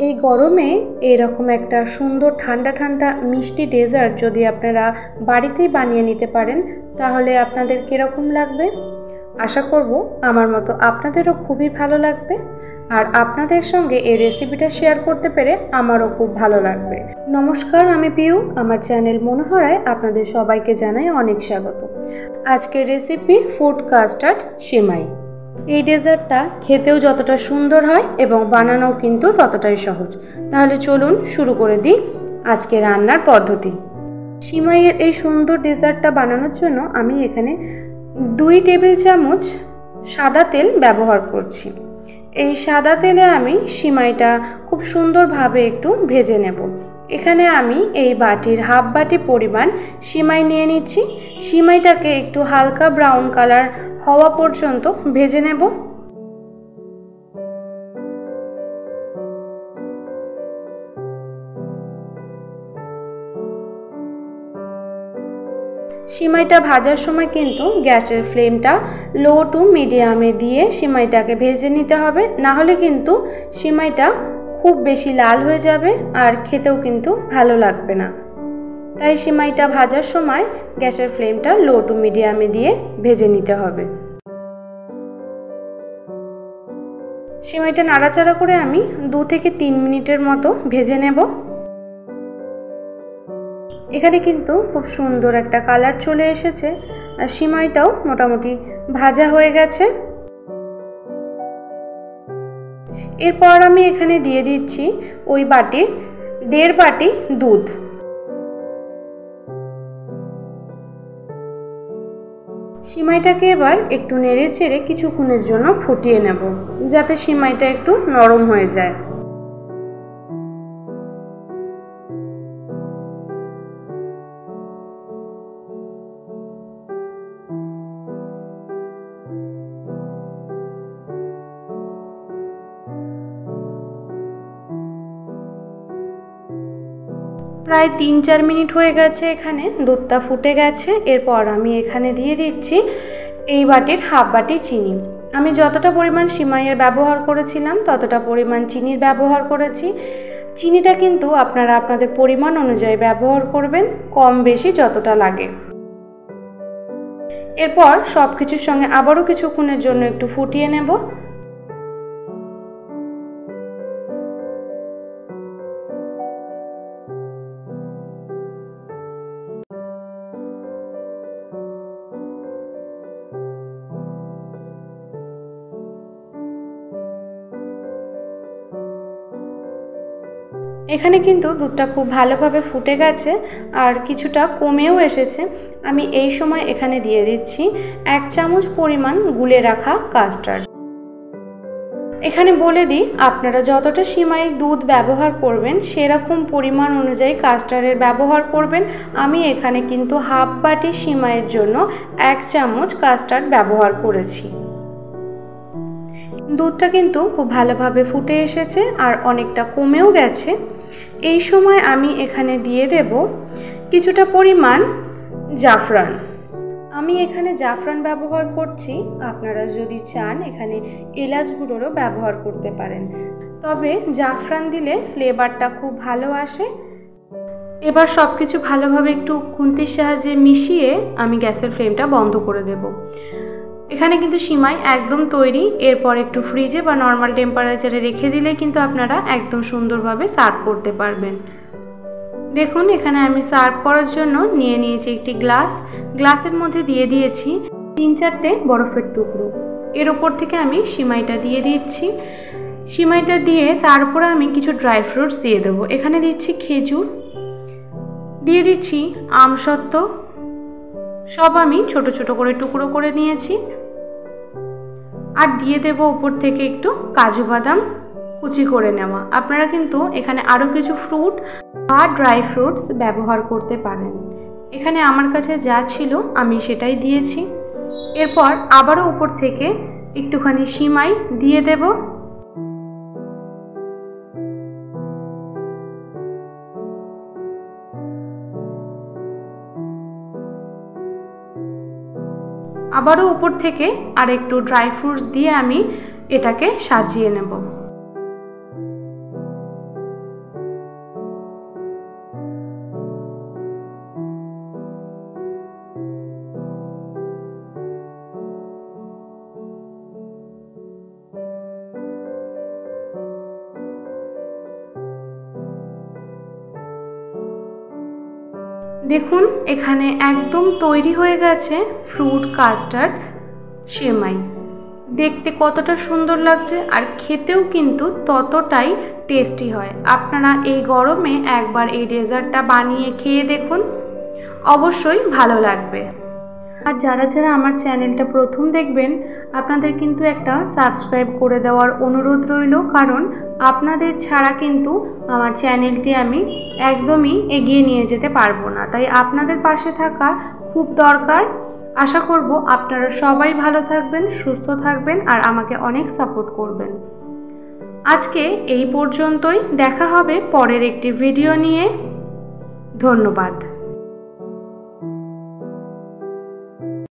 এই গরমে এরকম একটা সুন্দর ঠান্ডা ঠান্ডা মিষ্টি ডেজার্ট যদি আপনারা বাড়িতেই বানিয়ে নিতে পারেন তাহলে আপনাদের কীরকম লাগবে। আশা করব আমার মতো আপনাদেরও খুবই ভালো লাগবে, আর আপনাদের সঙ্গে এই রেসিপিটা শেয়ার করতে পেরে আমারও খুব ভালো লাগবে। নমস্কার, আমি পিউ। আমার চ্যানেল মনোহরায় আপনাদের সবাইকে জানাই অনেক স্বাগত। আজকের রেসিপি ফুড কাস্টার্ড সেমাই। এই ডেজার্টটা খেতেও যতটা সুন্দর হয় এবং বানানোও কিন্তু ততটাই সহজ। তাহলে চলুন শুরু করে দিই আজকে রান্নার পদ্ধতি। সিমাইয়ের এই সুন্দর ডেজার্টটা বানানোর জন্য আমি এখানে 2 টেবিল চামচ সাদা তেল ব্যবহার করছি। এই সাদা তেলে আমি সিমাইটা খুব সুন্দরভাবে একটু ভেজে নেব। এখানে আমি এই বাটির হাফ বাটি পরিমাণ সিমাই নিয়ে নিচ্ছি। সিমাইটাকে একটু হালকা ব্রাউন কালার হওয়া পর্যন্ত ভেজে নেব। সিমাইটা ভাজার সময় কিন্তু গ্যাসের ফ্লেমটা লো টু মিডিয়ামে দিয়ে সিমাইটাকে ভেজে নিতে হবে, না হলে কিন্তু সিমাইটা খুব বেশি লাল হয়ে যাবে আর খেতেও কিন্তু ভালো লাগবে না। তাই সিমাইটা ভাজার সময় গ্যাসের ফ্লেমটা লো টু মিডিয়ামে দিয়ে ভেজে নিতে হবে। সিমাইটা নাড়াচাড়া করে আমি 2 থেকে 3 মিনিটের মতো ভেজে নেব। এখানে কিন্তু খুব সুন্দর একটা কালার চলে এসেছে আর সিমাইটাও মোটামুটি ভাজা হয়ে গেছে। এরপর আমি এখানে দিয়ে দিচ্ছি ওই বাটির 1.5 বাটি দুধ। সিমাইটাকে এবার একটু নেড়ে চেড়ে কিছুক্ষণের জন্য ফুটিয়ে নেব, যাতে সিমাইটা একটু নরম হয়ে যায়। প্রায় 3-4 মিনিট হয়ে গেছে, এখানে দুধটা ফুটে গেছে। এরপর আমি এখানে দিয়ে দিচ্ছি এই বাটির হাফ বাটি চিনি। আমি যতটা পরিমাণ সিমাইয়ের ব্যবহার করেছিলাম ততটা পরিমাণ চিনির ব্যবহার করেছি। চিনিটা কিন্তু আপনারা আপনাদের পরিমাণ অনুযায়ী ব্যবহার করবেন, কম বেশি যতটা লাগে। এরপর সব কিছুর সঙ্গে আবারও কিছুক্ষণের জন্য একটু ফুটিয়ে নেব। এখানে কিন্তু দুধটা খুব ভালোভাবে ফুটে গেছে আর কিছুটা কমেও এসেছে। আমি এই সময় এখানে দিয়ে দিচ্ছি 1 চামচ পরিমাণ গুলে রাখা কাস্টার্ড। এখানে বলে দিই, আপনারা যতটা সিমাই দুধ ব্যবহার করবেন সেরকম পরিমাণ অনুযায়ী কাস্টার্ডের ব্যবহার করবেন। আমি এখানে কিন্তু হাফ বাটি সিমাইয়ের জন্য 1 চামচ কাস্টার্ড ব্যবহার করেছি। দুধটা কিন্তু খুব ভালোভাবে ফুটে এসেছে আর অনেকটা কমেও গেছে। এই সময় আমি এখানে দিয়ে দেব কিছুটা পরিমাণ জাফরান। আমি এখানে জাফরান ব্যবহার করছি, আপনারা যদি চান এখানে এলাচ গুঁড়োরও ব্যবহার করতে পারেন, তবে জাফরান দিলে ফ্লেভারটা খুব ভালো আসে। এবার সব কিছু ভালোভাবে একটু খুন্তির সাহায্যে মিশিয়ে আমি গ্যাসের ফ্লেমটা বন্ধ করে দেব। এখানে কিন্তু সিমাই একদম তৈরি। এরপর একটু ফ্রিজে বা নর্মাল টেম্পারেচারে রেখে দিলে কিন্তু আপনারা একদম সুন্দরভাবে সার্ভ করতে পারবেন। দেখুন, এখানে আমি সার্ভ করার জন্য নিয়ে নিয়েছি একটি গ্লাসের মধ্যে দিয়ে দিয়েছি 3-4টে বরফের টুকরো। এর ওপর থেকে আমি সিমাইটা দিয়ে দিচ্ছি। সিমাইটা দিয়ে তারপরে আমি কিছু ড্রাই ফ্রুটস দিয়ে দেবো। এখানে দিচ্ছি খেজুর, দিয়ে দিচ্ছি আমসত্ত্ব, সব আমি ছোট ছোট করে টুকরো করে নিয়েছি। আর দিয়ে দেব উপর থেকে একটু কাজু বাদাম কুচি করে নেওয়া। আপনারা কিন্তু এখানে আরও কিছু ফ্রুট বা ড্রাই ফ্রুটস ব্যবহার করতে পারেন। এখানে আমার কাছে যা ছিল আমি সেটাই দিয়েছি। এরপর আবারও উপর থেকে একটুখানি সিমাই দিয়ে দেব। আবারও উপর থেকে আর একটু ড্রাই ফ্রুটস দিয়ে আমি এটাকে সাজিয়ে নেব। দেখুন এখানে একদম তৈরি হয়ে গেছে ফ্রুট কাস্টার্ড সেমাই। দেখতে কতটা সুন্দর লাগছে আর খেতেও কিন্তু ততটাই টেস্টি হয়। আপনারা এই গরমে একবার এই ডেজার্টটা বানিয়ে খেয়ে দেখুন, অবশ্যই ভালো লাগবে। আর যারা যারা আমার চ্যানেলটা প্রথম দেখবেন আপনাদের কিন্তু একটা সাবস্ক্রাইব করে দেওয়ার অনুরোধ রইল, কারণ আপনাদের ছাড়া কিন্তু আমার চ্যানেলটি আমি একদমই এগিয়ে নিয়ে যেতে পারবো না। তাই আপনাদের পাশে থাকা খুব দরকার। আশা করব আপনারা সবাই ভালো থাকবেন, সুস্থ থাকবেন আর আমাকে অনেক সাপোর্ট করবেন। আজকে এই পর্যন্তই, দেখা হবে পরের একটি ভিডিও নিয়ে। ধন্যবাদ।